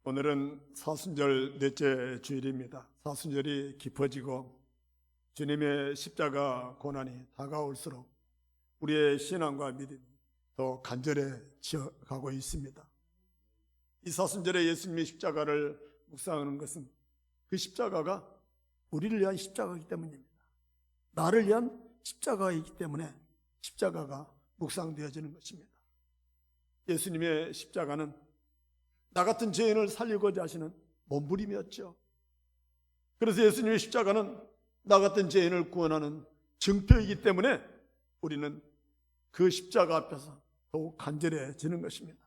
오늘은 사순절 넷째 주일입니다. 사순절이 깊어지고 주님의 십자가 고난이 다가올수록 우리의 신앙과 믿음이 더 간절해져 가고 있습니다. 이 사순절에 예수님의 십자가를 묵상하는 것은 그 십자가가 우리를 위한 십자가이기 때문입니다. 나를 위한 십자가이기 때문에 십자가가 묵상되어지는 것입니다. 예수님의 십자가는 나 같은 죄인을 살리고자 하시는 몸부림이었죠. 그래서 예수님의 십자가는 나 같은 죄인을 구원하는 증표이기 때문에 우리는 그 십자가 앞에서 더욱 간절해지는 것입니다.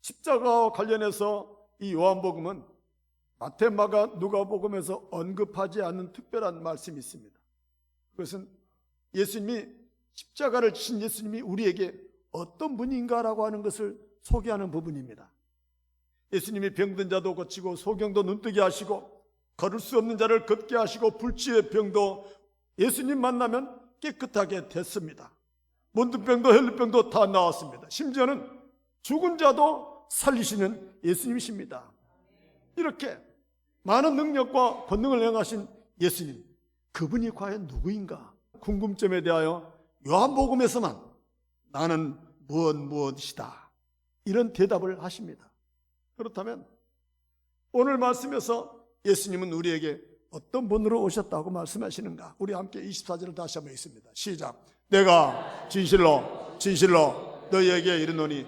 십자가와 관련해서 이 요한복음은 마태, 마가, 누가복음에서 언급하지 않는 특별한 말씀이 있습니다. 그것은 예수님이 십자가를 지신 예수님이 우리에게 어떤 분인가라고 하는 것을 소개하는 부분입니다. 예수님이 병든 자도 고치고 소경도 눈뜨게 하시고 걸을 수 없는 자를 걷게 하시고 불치의 병도 예수님 만나면 깨끗하게 됐습니다. 문둥병도 혈루병도 다 나았습니다. 심지어는 죽은 자도 살리시는 예수님이십니다. 이렇게 많은 능력과 권능을 행하신 예수님, 그분이 과연 누구인가? 궁금점에 대하여 요한복음에서만 나는 무엇이다, 이런 대답을 하십니다. 그렇다면 오늘 말씀에서 예수님은 우리에게 어떤 분으로 오셨다고 말씀하시는가? 우리 함께 24절을 다시 한번 읽습니다. 시작. 내가 진실로 너희에게 이르노니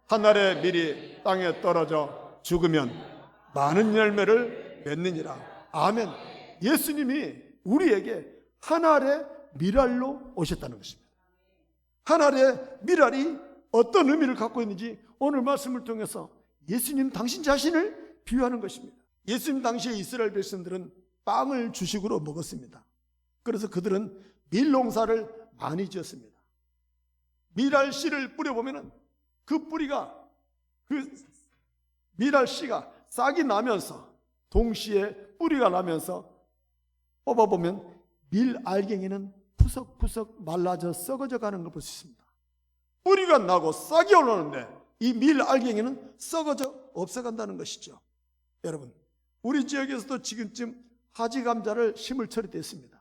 한 알의 밀이 땅에 떨어져 죽으면 많은 열매를 맺느니라. 아멘. 예수님이 우리에게 한 알의 밀알로 오셨다는 것입니다. 한 알의 밀알이 어떤 의미를 갖고 있는지 오늘 말씀을 통해서 예수님 당신 자신을 비유하는 것입니다. 예수님 당시에 이스라엘 백성들은 빵을 주식으로 먹었습니다. 그래서 그들은 밀 농사를 많이 지었습니다. 밀알 씨를 뿌려보면 그 뿌리가, 그 밀알 씨가 싹이 나면서 동시에 뿌리가 나면서 뽑아보면 밀 알갱이는 푸석푸석 말라져 썩어져 가는 걸 볼 수 있습니다. 뿌리가 나고 싹이 올라오는데 이 밀 알갱이는 썩어져 없어간다는 것이죠. 여러분, 우리 지역에서도 지금쯤 하지 감자를 심을 처리되어 있습니다.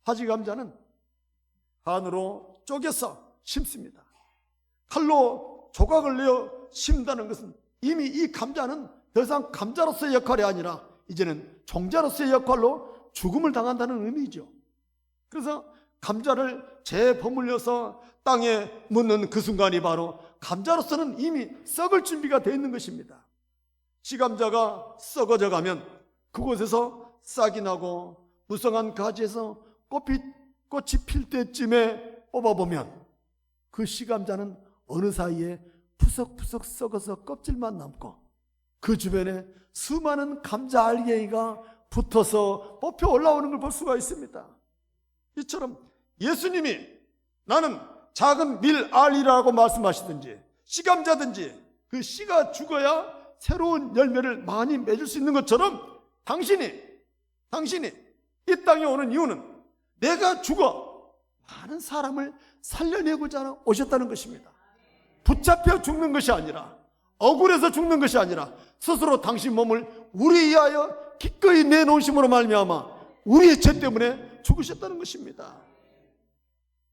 하지 감자는 반으로 쪼개서 심습니다. 칼로 조각을 내어 심다는 것은 이미 이 감자는 더 이상 감자로서의 역할이 아니라 이제는 종자로서의 역할로 죽음을 당한다는 의미죠. 그래서 감자를 재버물려서 땅에 묻는 그 순간이 바로 감자로서는 이미 썩을 준비가 되어 있는 것입니다. 씨감자가 썩어져 가면 그곳에서 싹이 나고 무성한 가지에서 꽃이 필 때쯤에 뽑아보면 그 씨감자는 어느 사이에 푸석푸석 썩어서 껍질만 남고 그 주변에 수많은 감자 알갱이가 붙어서 뽑혀 올라오는 걸 볼 수가 있습니다. 이처럼 예수님이 나는 작은 밀알이라고 말씀하시든지 씨감자든지 그 씨가 죽어야 새로운 열매를 많이 맺을 수 있는 것처럼 당신이 이 땅에 오는 이유는 내가 죽어 많은 사람을 살려내고자 오셨다는 것입니다. 붙잡혀 죽는 것이 아니라, 억울해서 죽는 것이 아니라 스스로 당신 몸을 우리 위하여 기꺼이 내놓으심으로 말미암아 우리의 죄 때문에 죽으셨다는 것입니다.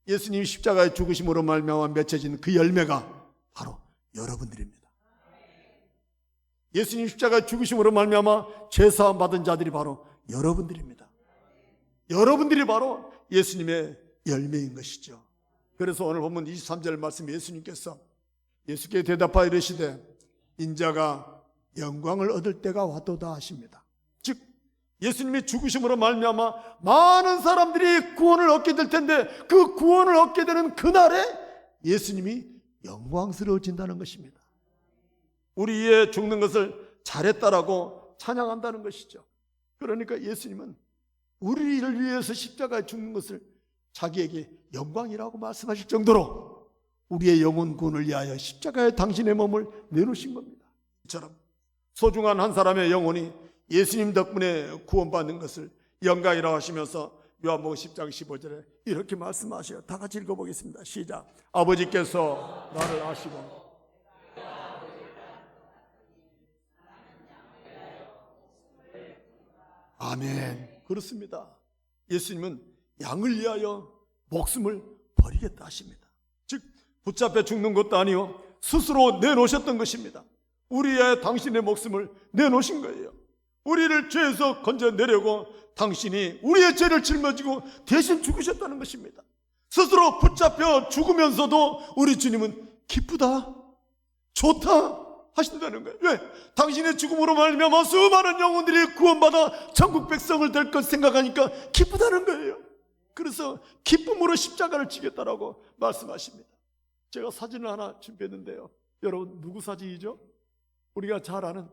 예수님이 십자가의 죽으심으로 말미암아 맺혀진 그 열매가 바로 여러분들입니다. 예수님 십자가의 죽으심으로 말미암아 죄사함 받은 자들이 바로 여러분들입니다. 여러분들이 바로 예수님의 열매인 것이죠. 그래서 오늘 본문 23절 말씀, 예수님께서 예수께 대답하여 이르시되 인자가 영광을 얻을 때가 왔도다 하십니다. 즉 예수님이 죽으심으로 말미암아 많은 사람들이 구원을 얻게 될 텐데 그 구원을 얻게 되는 그날에 예수님이 영광스러워진다는 것입니다. 우리의 죽는 것을 잘했다라고 찬양한다는 것이죠. 그러니까 예수님은 우리를 위해서 십자가에 죽는 것을 자기에게 영광이라고 말씀하실 정도로 우리의 영혼 구원을 위하여 십자가에 당신의 몸을 내놓으신 겁니다. 이처럼 소중한 한 사람의 영혼이 예수님 덕분에 구원받는 것을 영광이라고 하시면서 요한복음 10장 15절에 이렇게 말씀하셔요. 다 같이 읽어보겠습니다. 시작. 아버지께서 나를 아시고 아멘. 그렇습니다. 예수님은 양을 위하여 목숨을 버리겠다 하십니다. 즉 붙잡혀 죽는 것도 아니요 스스로 내놓으셨던 것입니다. 우리의 당신의 목숨을 내놓으신 거예요. 우리를 죄에서 건져내려고 당신이 우리의 죄를 짊어지고 대신 죽으셨다는 것입니다. 스스로 붙잡혀 죽으면서도 우리 주님은 기쁘다, 좋다 하신다는 거예요. 왜? 당신의 죽음으로 말미암아 수많은 영혼들이 구원받아 천국 백성을 될 것 생각하니까 기쁘다는 거예요. 그래서 기쁨으로 십자가를 지겠다라고 말씀하십니다. 제가 사진을 하나 준비했는데요. 여러분 누구 사진이죠? 우리가 잘 아는,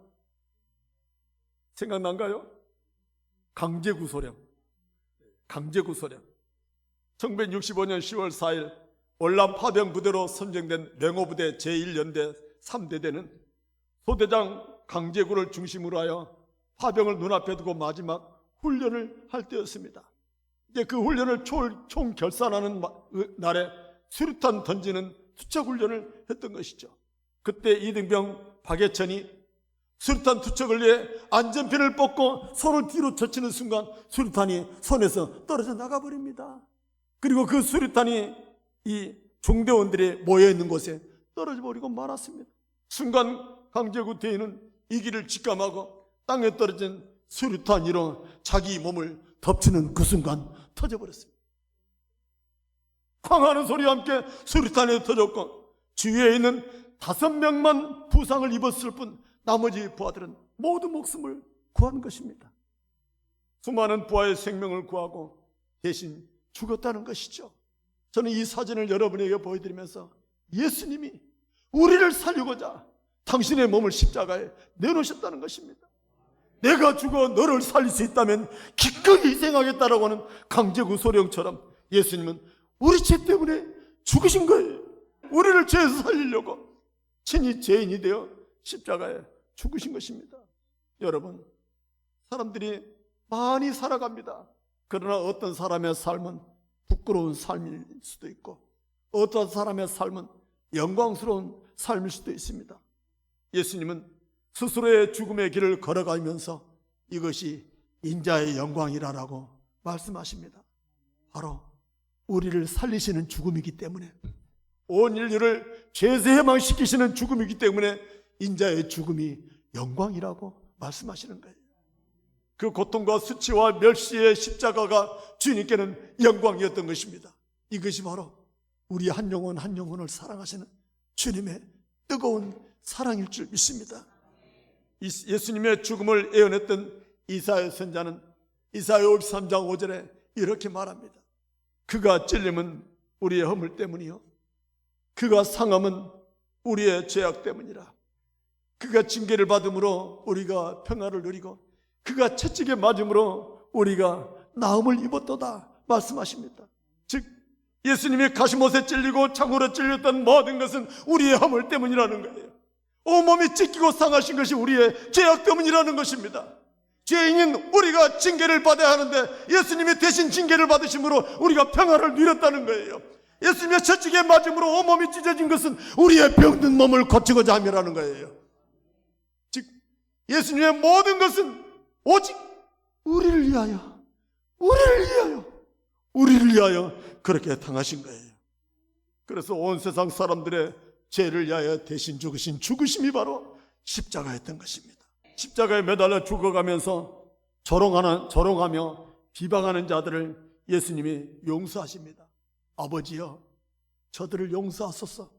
생각난가요? 강제구소령. 1965년 10월 4일 월남 파병부대로 선정된 랭호부대 제1연대 3대대는 소대장 강제구를 중심으로 하여 파병을 눈앞에 두고 마지막 훈련을 할 때였습니다. 이제 그 훈련을 총 결산하는 날에 수류탄 던지는 투척 훈련을 했던 것이죠. 그때 이등병 박예천이 수류탄 투척을 위해 안전핀을 뽑고 손을 뒤로 젖히는 순간 수류탄이 손에서 떨어져 나가버립니다. 그리고 그 수류탄이 이 종대원들이 모여있는 곳에 떨어져 버리고 말았습니다. 순간 강제구 대인은 이 길을 직감하고 땅에 떨어진 수류탄 위로 자기 몸을 덮치는 그 순간 터져버렸습니다. 쾅하는 소리와 함께 수류탄이 터졌고 주위에 있는 5명만 부상을 입었을 뿐 나머지 부하들은 모두 목숨을 구한 것입니다. 수많은 부하의 생명을 구하고 대신 죽었다는 것이죠. 저는 이 사진을 여러분에게 보여드리면서 예수님이 우리를 살리고자 당신의 몸을 십자가에 내놓으셨다는 것입니다. 내가 죽어 너를 살릴 수 있다면 기꺼이 희생하겠다라고 하는 강제구 소령처럼 예수님은 우리 죄 때문에 죽으신 거예요. 우리를 죄에서 살리려고 친히 죄인이 되어 십자가에 죽으신 것입니다. 여러분, 사람들이 많이 살아갑니다. 그러나 어떤 사람의 삶은 부끄러운 삶일 수도 있고 어떤 사람의 삶은 영광스러운 삶일 수도 있습니다. 예수님은 스스로의 죽음의 길을 걸어가면서 이것이 인자의 영광이라고 말씀하십니다. 바로 우리를 살리시는 죽음이기 때문에, 온 인류를 죄에서 해방시키시는 죽음이기 때문에 인자의 죽음이 영광이라고 말씀하시는 거예요. 그 고통과 수치와 멸시의 십자가가 주님께는 영광이었던 것입니다. 이것이 바로 우리 한 영혼 한 영혼을 사랑하시는 주님의 뜨거운 사랑일 줄 믿습니다. 예수님의 죽음을 예언했던 이사야 선자는 이사야 53장 5절에 이렇게 말합니다. 그가 찔림은 우리의 허물 때문이요 그가 상함은 우리의 죄악 때문이라. 그가 징계를 받음으로 우리가 평화를 누리고 그가 채찍에 맞음으로 우리가 나음을 입었도다 말씀하십니다. 즉 예수님이 가시못에 찔리고 창으로 찔렸던 모든 것은 우리의 허물 때문이라는 거예요. 온몸이 찢기고 상하신 것이 우리의 죄악 때문이라는 것입니다. 죄인인 우리가 징계를 받아야 하는데 예수님이 대신 징계를 받으심으로 우리가 평화를 누렸다는 거예요. 예수님의 채찍에 맞음으로 온몸이 찢어진 것은 우리의 병든 몸을 고치고자 함이라는 거예요. 즉 예수님의 모든 것은 오직 우리를 위하여 그렇게 당하신 거예요. 그래서 온 세상 사람들의 죄를 위하여 대신 죽으신 죽으심이 바로 십자가였던 것입니다. 십자가에 매달려 죽어가면서 조롱하며 비방하는 자들을 예수님이 용서하십니다. 아버지여, 저들을 용서하소서.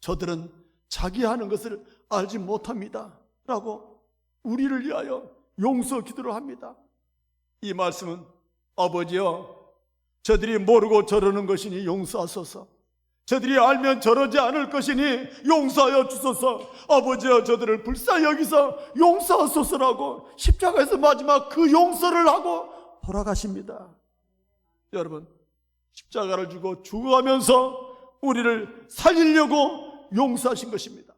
저들은 자기 하는 것을 알지 못합니다 라고 우리를 위하여 용서 기도를 합니다. 이 말씀은 아버지여, 저들이 모르고 저러는 것이니 용서하소서. 저들이 알면 저러지 않을 것이니 용서하여 주소서. 아버지여, 저들을 불쌍히 여기서 용서하소서라고 십자가에서 마지막 그 용서를 하고 돌아가십니다. 여러분, 십자가를 주고 죽어가면서 우리를 살리려고 용서하신 것입니다.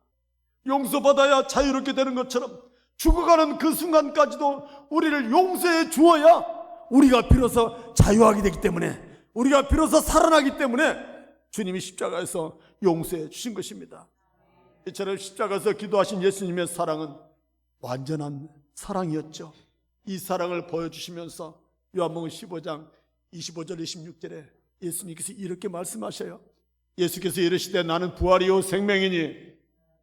용서받아야 자유롭게 되는 것처럼 죽어가는 그 순간까지도 우리를 용서해 주어야 우리가 비로소 자유하게 되기 때문에, 우리가 비로소 살아나기 때문에 주님이 십자가에서 용서해 주신 것입니다. 이처럼 십자가에서 기도하신 예수님의 사랑은 완전한 사랑이었죠. 이 사랑을 보여주시면서 요한복음 15장 25절 26절에 예수님께서 이렇게 말씀하셔요. 예수께서 이르시되 나는 부활이요 생명이니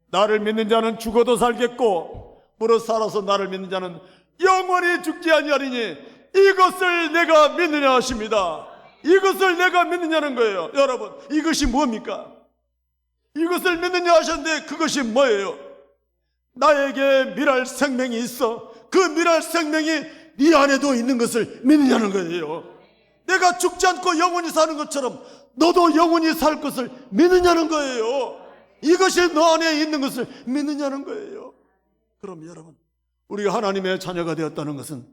나를 믿는 자는 죽어도 살겠고 무릇 살아서 나를 믿는 자는 영원히 죽지 아니하리니 이것을 내가 믿느냐 하십니다. 이것을 내가 믿느냐는 거예요. 여러분, 이것이 뭡니까? 이것을 믿느냐 하셨는데 그것이 뭐예요? 나에게 미랄 생명이 있어. 그 미랄 생명이 네 안에도 있는 것을 믿느냐는 거예요. 내가 죽지 않고 영원히 사는 것처럼 너도 영원히 살 것을 믿느냐는 거예요. 이것이 너 안에 있는 것을 믿느냐는 거예요. 그럼 여러분, 우리가 하나님의 자녀가 되었다는 것은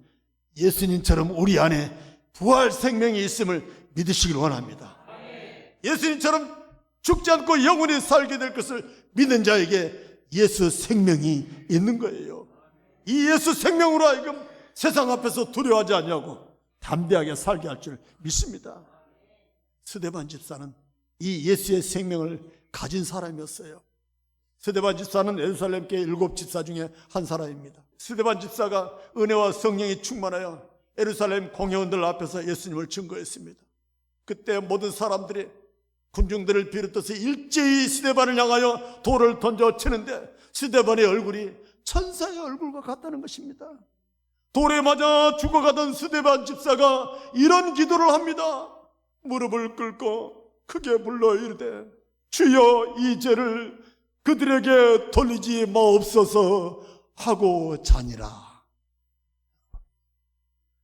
예수님처럼 우리 안에 부활 생명이 있음을 믿으시길 원합니다. 예수님처럼 죽지 않고 영원히 살게 될 것을 믿는 자에게 예수 생명이 있는 거예요. 이 예수 생명으로 하여금 세상 앞에서 두려워하지 않냐고 담대하게 살게 할 줄 믿습니다. 스데반 집사는 이 예수의 생명을 가진 사람이었어요. 스데반 집사는 예루살렘 교회 7 집사 중에 한 사람입니다. 스데반 집사가 은혜와 성령이 충만하여 예루살렘 공회원들 앞에서 예수님을 증거했습니다. 그때 모든 사람들이 군중들을 비롯해서 일제히 스데반을 향하여 돌을 던져 치는데 스데반의 얼굴이 천사의 얼굴과 같다는 것입니다. 돌에 맞아 죽어가던 스데반 집사가 이런 기도를 합니다. 무릎을 꿇고 크게 불러 이르되 주여 이 죄를 그들에게 돌리지 마옵소서 하고 자니라.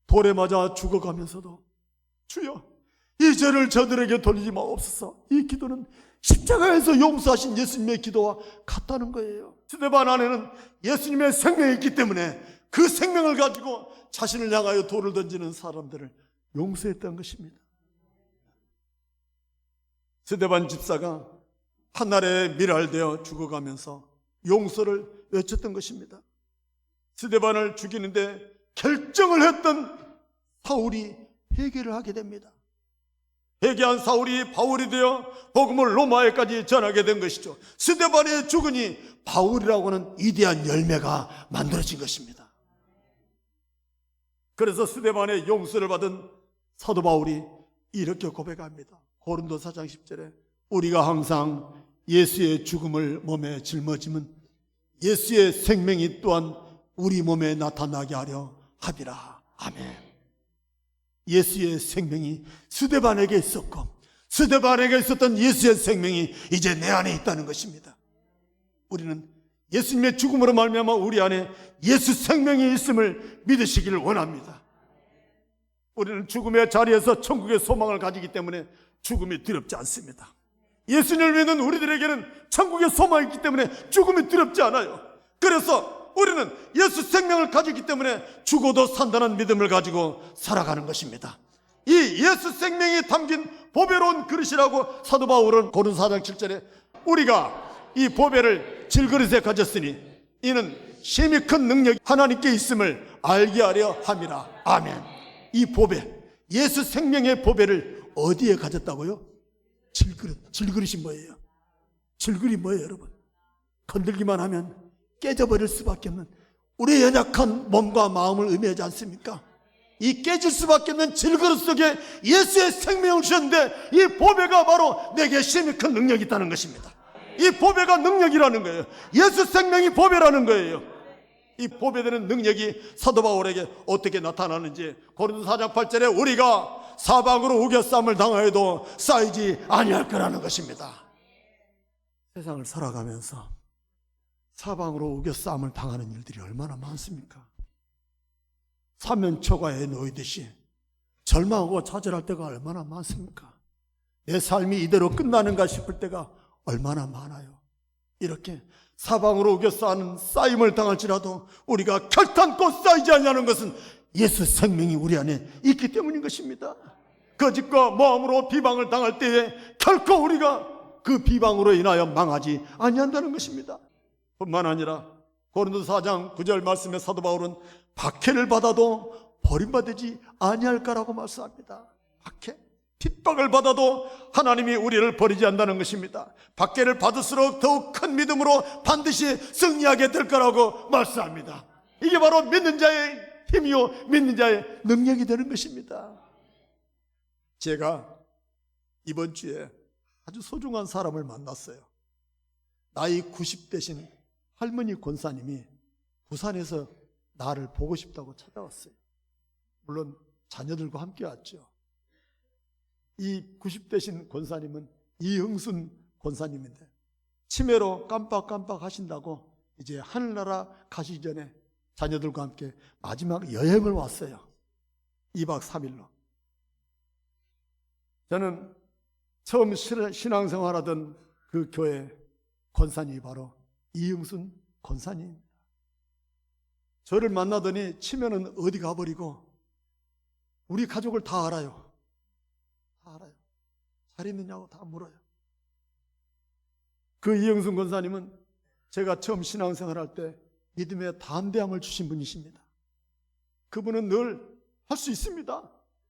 돌에 맞아 죽어가면서도 주여 이 죄를 저들에게 돌리지 마옵소서. 이 기도는 십자가에서 용서하신 예수님의 기도와 같다는 거예요. 스데반 안에는 예수님의 생명이 있기 때문에 그 생명을 가지고 자신을 향하여 돌을 던지는 사람들을 용서했던 것입니다. 스데반 집사가 한날에 미랄되어 죽어가면서 용서를 외쳤던 것입니다. 스데반을 죽이는데 결정을 했던 사울이 회개를 하게 됩니다. 회개한 사울이 바울이 되어 복음을 로마에까지 전하게 된 것이죠. 스데반의 죽으니 바울이라고 하는 위대한 열매가 만들어진 것입니다. 그래서 스데반의 용서를 받은 사도 바울이 이렇게 고백합니다. 고린도 4장 10절에 우리가 항상 예수의 죽음을 몸에 짊어지면 예수의 생명이 또한 우리 몸에 나타나게 하려 하리라. 아멘. 예수의 생명이 스데반에게 있었고 스데반에게 있었던 예수의 생명이 이제 내 안에 있다는 것입니다. 우리는 예수님의 죽음으로 말미암아 우리 안에 예수 생명이 있음을 믿으시기를 원합니다. 우리는 죽음의 자리에서 천국의 소망을 가지기 때문에 죽음이 두렵지 않습니다. 예수님을 믿는 우리들에게는 천국의 소망이 있기 때문에 죽음이 두렵지 않아요. 그래서 우리는 예수 생명을 가지기 때문에 죽어도 산다는 믿음을 가지고 살아가는 것입니다. 이 예수 생명이 담긴 보배로운 그릇이라고 사도 바울은 고린도 4장 7절에 우리가 이 보배를 질그릇에 가졌으니 이는 심히 큰 능력이 하나님께 있음을 알게 하려 함이라. 아멘. 이 보배, 예수 생명의 보배를 어디에 가졌다고요? 질그릇. 질그릇이 뭐예요? 질그릇이 뭐예요, 여러분? 건들기만 하면 깨져버릴 수밖에 없는 우리의 연약한 몸과 마음을 의미하지 않습니까? 이 깨질 수밖에 없는 질그릇 속에 예수의 생명을 주셨는데 이 보배가 바로 내게 심히 큰 능력이 있다는 것입니다. 이 보배가 능력이라는 거예요. 예수 생명이 보배라는 거예요. 이 보배되는 능력이 사도 바울에게 어떻게 나타나는지 고린도 4장 8절에 우리가 사방으로 우겨쌈을 당하여도 쌓이지 아니할 거라는 것입니다. 세상을 살아가면서 사방으로 우겨쌈을 당하는 일들이 얼마나 많습니까? 사면초가에 놓이듯이 절망하고 좌절할 때가 얼마나 많습니까? 내 삶이 이대로 끝나는가 싶을 때가 얼마나 많아요. 이렇게 사방으로 우겨싸는 쌓임을 당할지라도 우리가 결탄코 쌓이지 않냐는 것은 예수 생명이 우리 안에 있기 때문인 것입니다. 거짓과 모함으로 비방을 당할 때에 결코 우리가 그 비방으로 인하여 망하지 아니한다는 것입니다. 뿐만 아니라 고린도 4장 9절 말씀에 사도 바울은 박해를 받아도 버림받지 아니할까라고 말씀합니다. 박해, 핍박을 받아도 하나님이 우리를 버리지 않는다는 것입니다. 박해를 받을수록 더욱 큰 믿음으로 반드시 승리하게 될 거라고 말씀합니다. 이게 바로 믿는 자의 힘이요 믿는 자의 능력이 되는 것입니다. 제가 이번 주에 아주 소중한 사람을 만났어요. 나이 90대신 할머니 권사님이 부산에서 나를 보고 싶다고 찾아왔어요. 물론 자녀들과 함께 왔죠. 이 90대신 권사님은 이흥순 권사님인데 치매로 깜빡깜빡 하신다고 이제 하늘나라 가시기 전에 자녀들과 함께 마지막 여행을 왔어요. 2박 3일로. 저는 처음 신앙생활하던 그 교회 권사님이 바로 이흥순 권사님입니다. 저를 만나더니 치매는 어디 가버리고 우리 가족을 다 알아요. 다 알아요. 잘 있느냐고 다 물어요. 그 이흥순 권사님은 제가 처음 신앙생활할 때 믿음의 담대함을 주신 분이십니다. 그분은 늘 할 수 있습니다.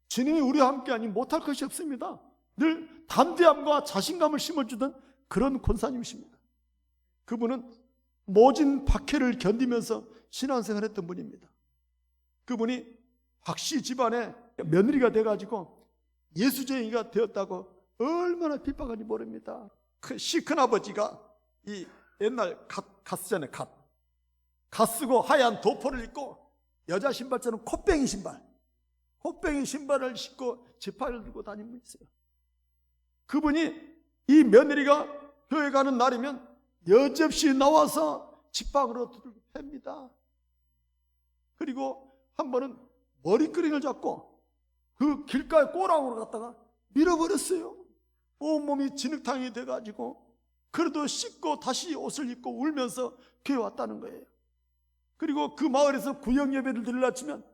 주님이 우리와 함께 하니 못할 것이 없습니다. 늘 담대함과 자신감을 심어주던 그런 권사님이십니다. 그분은 모진 박해를 견디면서 신앙생활했던 분입니다. 그분이 박씨 집안의 며느리가 돼가지고 예수쟁이가 되었다고 얼마나 핍박하는지 모릅니다. 그 시큰 아버지가 이 옛날 갓 쓰잖아요. 갓 쓰고 하얀 도포를 입고 여자 신발처럼 콧뱅이 신발을 신고 지팡이를 들고 다니는 분이 있어요. 그분이 이 며느리가 교회 가는 날이면 여지없이 나와서 지팡이로 두들겨 팹니다. 그리고 한 번은 머리끄댕이를 잡고 그 길가에 꼬랑으로 갔다가 밀어버렸어요. 온몸이 진흙탕이 돼가지고 그래도 씻고 다시 옷을 입고 울면서 교회 왔다는 거예요. 그리고 그 마을에서 구역 예배를 드리려 치면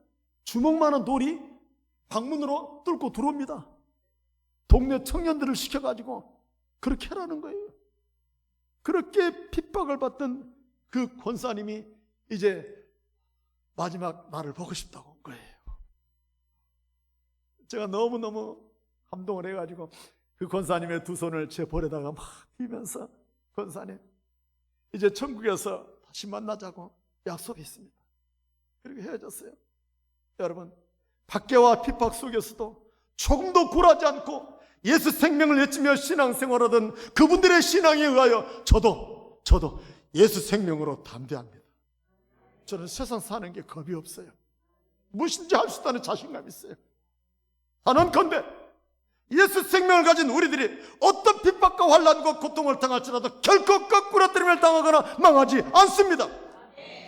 주먹만한 돌이 방문으로 뚫고 들어옵니다. 동네 청년들을 시켜가지고 그렇게 하라는 거예요. 그렇게 핍박을 받던 그 권사님이 이제 마지막 나를 보고 싶다고 온 거예요. 제가 너무너무 감동을 해가지고 그 권사님의 두 손을 제 볼에다가 막 비면서 권사님 이제 천국에서 다시 만나자고 약속했습니다. 그리고 헤어졌어요. 여러분, 박해와 핍박 속에서도 조금도 굴하지 않고 예수 생명을 외치며 신앙생활하던 그분들의 신앙에 의하여 저도 예수 생명으로 담대합니다. 저는 세상 사는 게 겁이 없어요. 무엇인지 할 수 있다는 자신감이 있어요. 단언컨대 예수 생명을 가진 우리들이 어떤 핍박과 환난과 고통을 당할지라도 결코 거꾸로 때림을 당하거나 망하지 않습니다.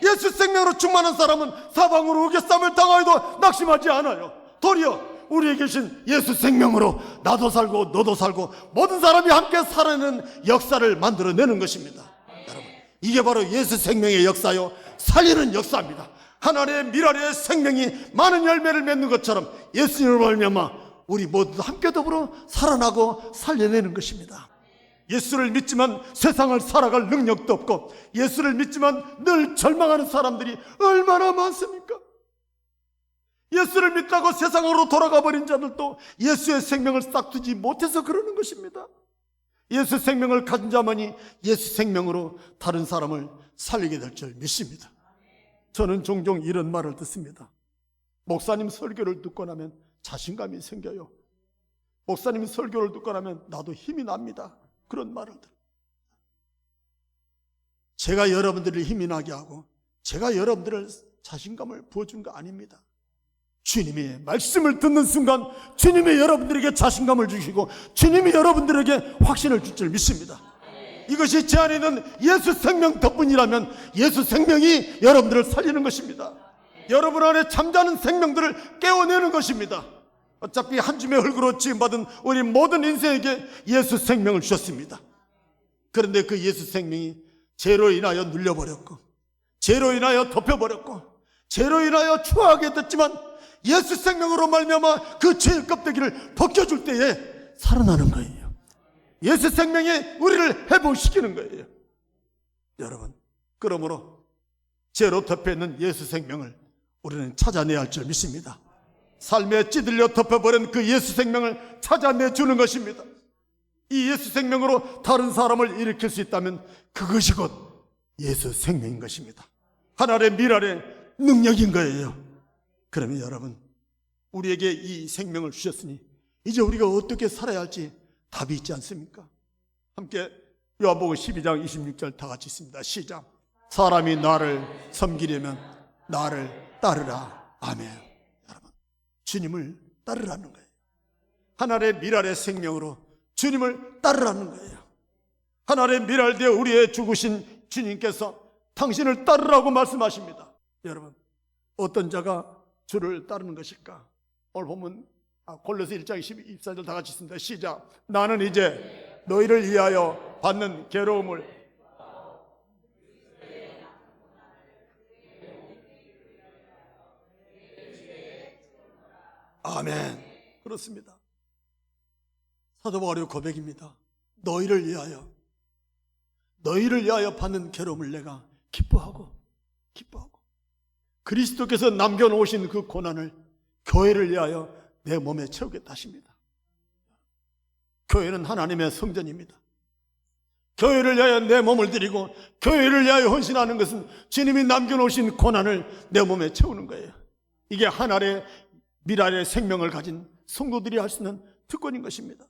예수 생명으로 충만한 사람은 사방으로 우겨쌈을 당하여도 낙심하지 않아요. 도리어 우리에 계신 예수 생명으로 나도 살고 너도 살고 모든 사람이 함께 살아내는 역사를 만들어내는 것입니다. 여러분, 이게 바로 예수 생명의 역사요, 살리는 역사입니다. 하나님의 미랄의 생명이 많은 열매를 맺는 것처럼 예수님을 말미암아 우리 모두 함께 더불어 살아나고 살려내는 것입니다. 예수를 믿지만 세상을 살아갈 능력도 없고 예수를 믿지만 늘 절망하는 사람들이 얼마나 많습니까? 예수를 믿다고 세상으로 돌아가 버린 자들도 예수의 생명을 싹두지 못해서 그러는 것입니다. 예수 생명을 가진 자만이 예수 생명으로 다른 사람을 살리게 될 줄 믿습니다. 저는 종종 이런 말을 듣습니다. 목사님 설교를 듣고 나면 자신감이 생겨요. 목사님 설교를 듣고 나면 나도 힘이 납니다. 그런 말을 들어요. 제가 여러분들을 힘이 나게 하고 제가 여러분들을 자신감을 부어준 거 아닙니다. 주님이 말씀을 듣는 순간 주님이 여러분들에게 자신감을 주시고 주님이 여러분들에게 확신을 줄 줄 믿습니다. 이것이 제 안에 있는 예수 생명 덕분이라면 예수 생명이 여러분들을 살리는 것입니다. 여러분 안에 잠자는 생명들을 깨워내는 것입니다. 어차피 한 줌의 흙으로 지음받은 우리 모든 인생에게 예수 생명을 주셨습니다. 그런데 그 예수 생명이 죄로 인하여 눌려버렸고 죄로 인하여 덮여버렸고 죄로 인하여 추하게 됐지만 예수 생명으로 말미암아 그 죄의 껍데기를 벗겨줄 때에 살아나는 거예요. 예수 생명이 우리를 회복시키는 거예요. 여러분, 그러므로 죄로 덮여있는 예수 생명을 우리는 찾아내야 할 줄 믿습니다. 삶에 찌들려 덮여버린 그 예수 생명을 찾아내주는 것입니다. 이 예수 생명으로 다른 사람을 일으킬 수 있다면 그것이 곧 예수 생명인 것입니다. 하나님의 미랄의 능력인 거예요. 그러면 여러분, 우리에게 이 생명을 주셨으니 이제 우리가 어떻게 살아야 할지 답이 있지 않습니까? 함께 요한복음 12장 26절 다 같이 있습니다. 시작. 사람이 나를 섬기려면 나를 따르라. 아멘. 여러분, 주님을 따르라는 거예요. 하나님의 미랄의 생명으로 주님을 따르라는 거예요. 하나님의 미랄되어 우리의 죽으신 주님께서 당신을 따르라고 말씀하십니다. 여러분, 어떤 자가 주를 따르는 것일까? 오늘 보면 골로새 1장 24절 다 같이 있습니다. 시작. 나는 이제 너희를 위하여 받는 괴로움을 아멘. 그렇습니다. 사도 바울의 고백입니다. 너희를 위하여 받는 괴로움을 내가 기뻐하고 그리스도께서 남겨놓으신 그 고난을 교회를 위하여 내 몸에 채우겠다 하십니다. 교회는 하나님의 성전입니다. 교회를 위하여 내 몸을 드리고 교회를 위하여 헌신하는 것은 주님이 남겨놓으신 고난을 내 몸에 채우는 거예요. 이게 하나님의 미랄의 생명을 가진 성도들이 할 수 있는 특권인 것입니다.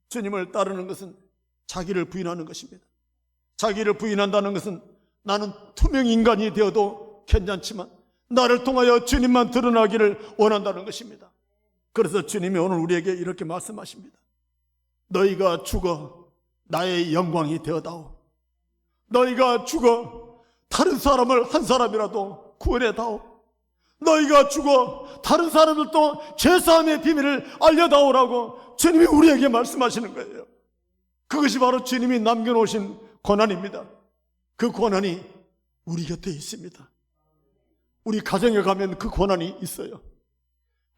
주님을 따르는 것은 자기를 부인하는 것입니다. 자기를 부인한다는 것은 나는 투명 인간이 되어도 괜찮지만 나를 통하여 주님만 드러나기를 원한다는 것입니다. 그래서 주님이 오늘 우리에게 이렇게 말씀하십니다. 너희가 죽어 나의 영광이 되어다오. 너희가 죽어 다른 사람을 한 사람이라도 구원해다오. 너희가 죽어 다른 사람들도 죄사함의 비밀을 알려다오라고 주님이 우리에게 말씀하시는 거예요. 그것이 바로 주님이 남겨놓으신 고난입니다. 그 고난이 우리 곁에 있습니다. 우리 가정에 가면 그 고난이 있어요.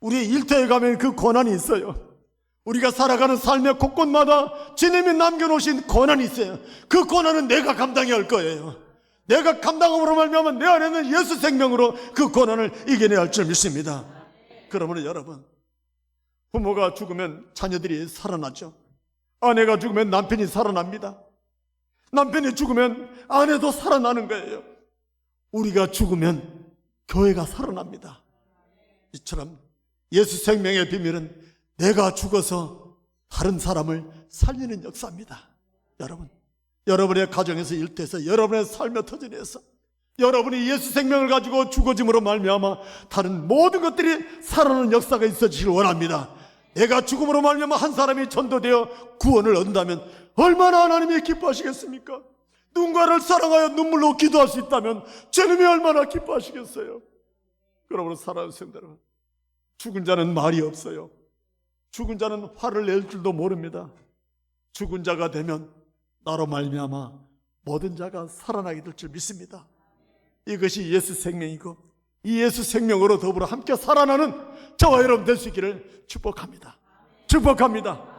우리 일터에 가면 그 고난이 있어요. 우리가 살아가는 삶의 곳곳마다 주님이 남겨놓으신 고난이 있어요. 그 고난은 내가 감당해야 할 거예요. 내가 감당함으로 말미암아 내 안에는 예수 생명으로 그 고난을 이겨내야 할 줄 믿습니다. 그러면 여러분, 부모가 죽으면 자녀들이 살아나죠. 아내가 죽으면 남편이 살아납니다. 남편이 죽으면 아내도 살아나는 거예요. 우리가 죽으면 교회가 살아납니다. 이처럼 예수 생명의 비밀은 내가 죽어서 다른 사람을 살리는 역사입니다. 여러분, 여러분의 가정에서, 일터에서, 여러분의 삶의 터전에서 여러분이 예수 생명을 가지고 죽어짐으로 말미암아 다른 모든 것들이 살아나는 역사가 있어지길 원합니다. 내가 죽음으로 말미암아 한 사람이 전도되어 구원을 얻는다면 얼마나 하나님이 기뻐하시겠습니까? 누군가를 사랑하여 눈물로 기도할 수 있다면 주님이 얼마나 기뻐하시겠어요? 그러므로 사랑하는 성도 여러분, 죽은 자는 말이 없어요. 죽은 자는 화를 낼 줄도 모릅니다. 죽은 자가 되면 나로 말미암아 모든 자가 살아나게 될 줄 믿습니다. 이것이 예수 생명이고 이 예수 생명으로 더불어 함께 살아나는 저와 여러분 될 수 있기를 축복합니다. 축복합니다.